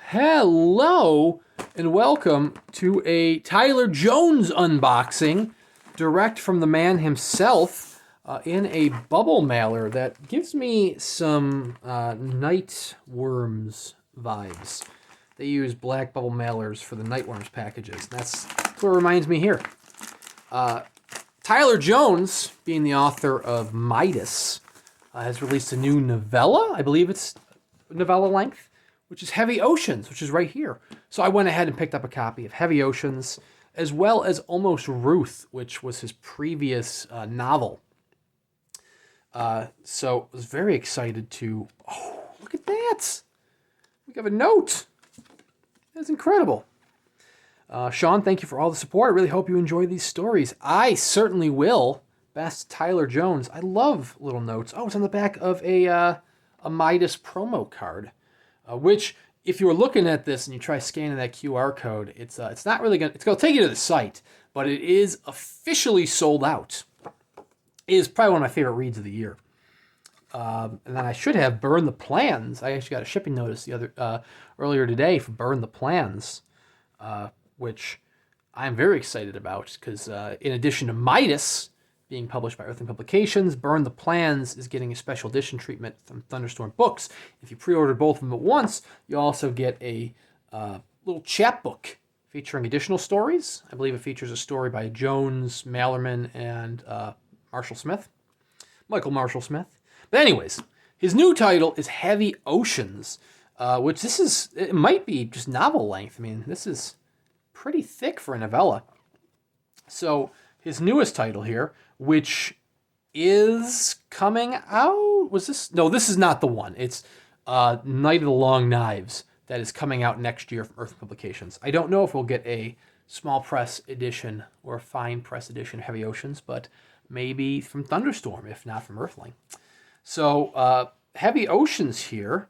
Hello and welcome to a Tyler Jones unboxing, direct from the man himself, in a bubble mailer that gives me some night worms vibes. They use black bubble mailers for the night worms packages. That's what reminds me here. Tyler Jones, being the author of Midas, has released a new novella. I believe it's novella length, which is Heavy Oceans, which is right here. So I went ahead and picked up a copy of Heavy Oceans, as well as Almost Ruth, which was his previous novel. So I was very excited to... Oh, look at that! We have a note! That's incredible. Sean, thank you for all the support. I really hope you enjoy these stories. I certainly will. Best Tyler Jones. I love little notes. Oh, it's on the back of a Midas promo card. Which, if you were looking at this and you try scanning that QR code, it's not really gonna take you to the site, but it is officially sold out. It is probably one of my favorite reads of the year. And then I should have Burn the Plans. I actually got a shipping notice earlier today for Burn the Plans, which I'm very excited about because in addition to Midas being published by Earthling Publications, Burn the Plans is getting a special edition treatment from Thunderstorm Books. If you pre-order both of them at once, you also get a little chapbook featuring additional stories. I believe it features a story by Jones, Mallerman, and Michael Marshall Smith. But anyways, his new title is Heavy Oceans, which it might be just novel length. I mean, this is pretty thick for a novella. So his newest title here, which is coming out, No, this is not the one. It's Night of the Long Knives that is coming out next year from Earth Publications. I don't know if we'll get a small press edition or a fine press edition of Heavy Oceans, but maybe from Thunderstorm, if not from Earthling. So Heavy Oceans here.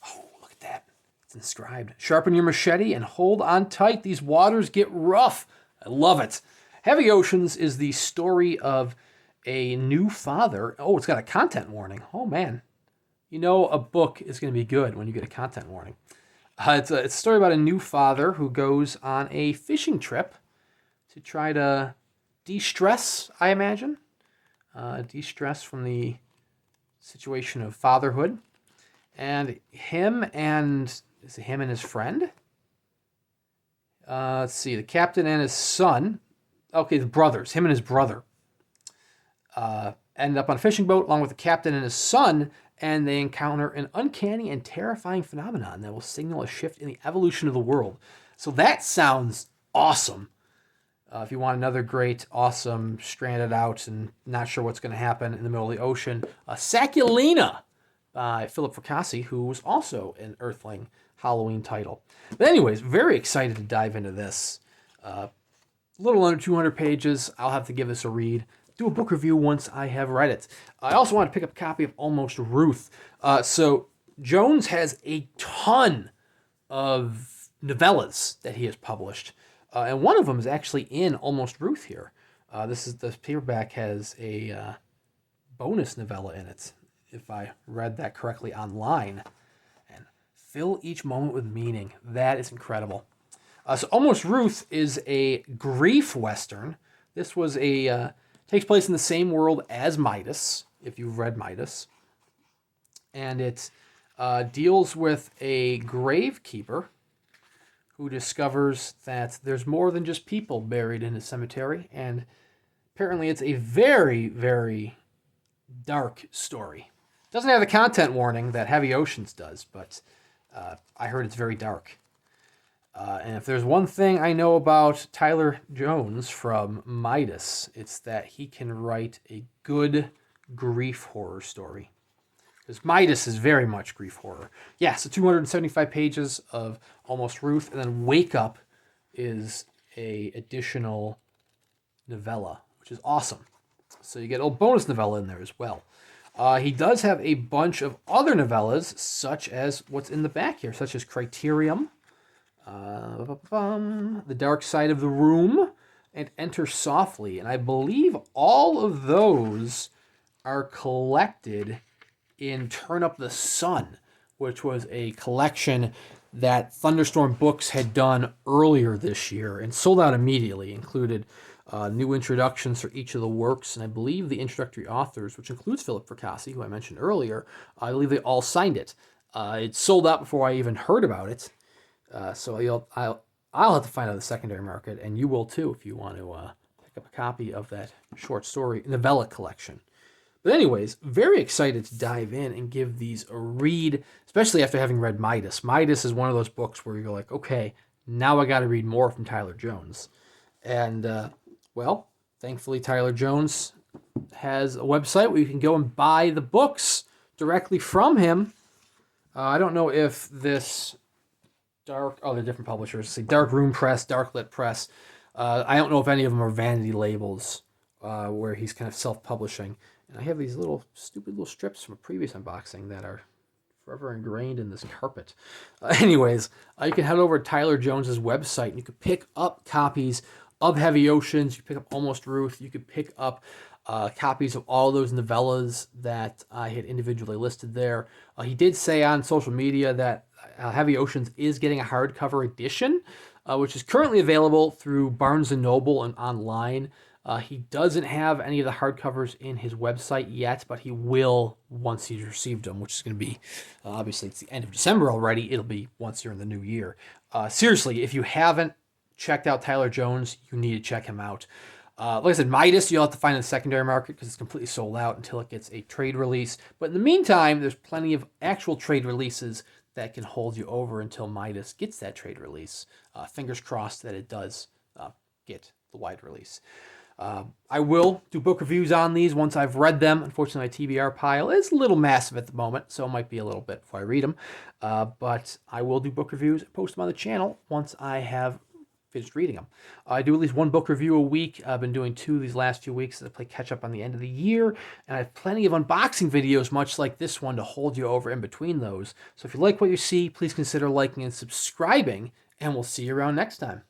Oh, look at that. It's inscribed. Sharpen your machete and hold on tight. These waters get rough. I love it. Heavy Oceans is the story of a new father. Oh, it's got a content warning. Oh, man. You know a book is going to be good when you get a content warning. It's a story about a new father who goes on a fishing trip to try to de-stress, I imagine. De-stress from the situation of fatherhood. And him and his friend? Let's see, the captain and his son... Okay, the brothers, him and his brother, end up on a fishing boat along with the captain and his son, and they encounter an uncanny and terrifying phenomenon that will signal a shift in the evolution of the world. So that sounds awesome. If you want another great, awesome, stranded out and not sure what's going to happen in the middle of the ocean, Saculina by Philip Fracassi, who was also an Earthling Halloween title. But anyways, very excited to dive into this. A little under 200 pages. I'll have to give this a read. Do a book review once I have read it. I also want to pick up a copy of Almost Ruth. So Jones has a ton of novellas that he has published. And one of them is actually in Almost Ruth here. The paperback has a bonus novella in it, if I read that correctly online. And fill each moment with meaning. That is incredible. So Almost Ruth is a grief western. This was takes place in the same world as Midas, if you've read Midas. And it deals with a gravekeeper who discovers that there's more than just people buried in a cemetery. And apparently it's a very, very dark story. Doesn't have the content warning that Heavy Oceans does, but I heard it's very dark. And if there's one thing I know about Tyler Jones from Midas, it's that he can write a good grief horror story. Because Midas is very much grief horror. Yeah, so 275 pages of Almost Ruth, and then Wake Up is a additional novella, which is awesome. So you get a bonus novella in there as well. He does have a bunch of other novellas, such as what's in the back here, such as Criterium, The Dark Side of the Room, and Enter Softly. And I believe all of those are collected in Turn Up the Sun, which was a collection that Thunderstorm Books had done earlier this year and sold out immediately. Included new introductions for each of the works, and I believe the introductory authors, which includes Philip Fracassi, who I mentioned earlier, I believe they all signed it. It sold out before I even heard about it, so I'll have to find out the secondary market, and you will too if you want to pick up a copy of that short story novella collection. But anyways, very excited to dive in and give these a read, especially after having read Midas. Midas is one of those books where you're like, okay, now I got to read more from Tyler Jones. And, well, thankfully Tyler Jones has a website where you can go and buy the books directly from him. I don't know if this they're different publishers. Say Dark Room Press, Dark Lit Press. I don't know if any of them are vanity labels where he's kind of self-publishing. And I have these stupid little strips from a previous unboxing that are forever ingrained in this carpet. Anyways, you can head over to Tyler Jones's website and you can pick up copies of Heavy Oceans. You can pick up Almost Ruth. You could pick up copies of all those novellas that I had individually listed there. He did say on social media that Heavy Oceans is getting a hardcover edition, which is currently available through Barnes & Noble and online. He doesn't have any of the hardcovers in his website yet, but he will once he's received them, which is going to be, obviously, it's the end of December already. It'll be once you're in the new year. Seriously, if you haven't checked out Tyler Jones, you need to check him out. Like I said, Midas, you'll have to find in the secondary market because it's completely sold out until it gets a trade release. But in the meantime, there's plenty of actual trade releases that can hold you over until Midas gets that trade release. Fingers crossed that it does get the wide release. I will do book reviews on these once I've read them. Unfortunately, my TBR pile is a little massive at the moment, so it might be a little bit before I read them. But I will do book reviews, post them on the channel once I have finished reading them. I do at least one book review a week. I've been doing 2 these last few weeks as I play catch up on the end of the year, and I have plenty of unboxing videos, much like this one, to hold you over in between those. So if you like what you see, please consider liking and subscribing, and we'll see you around next time.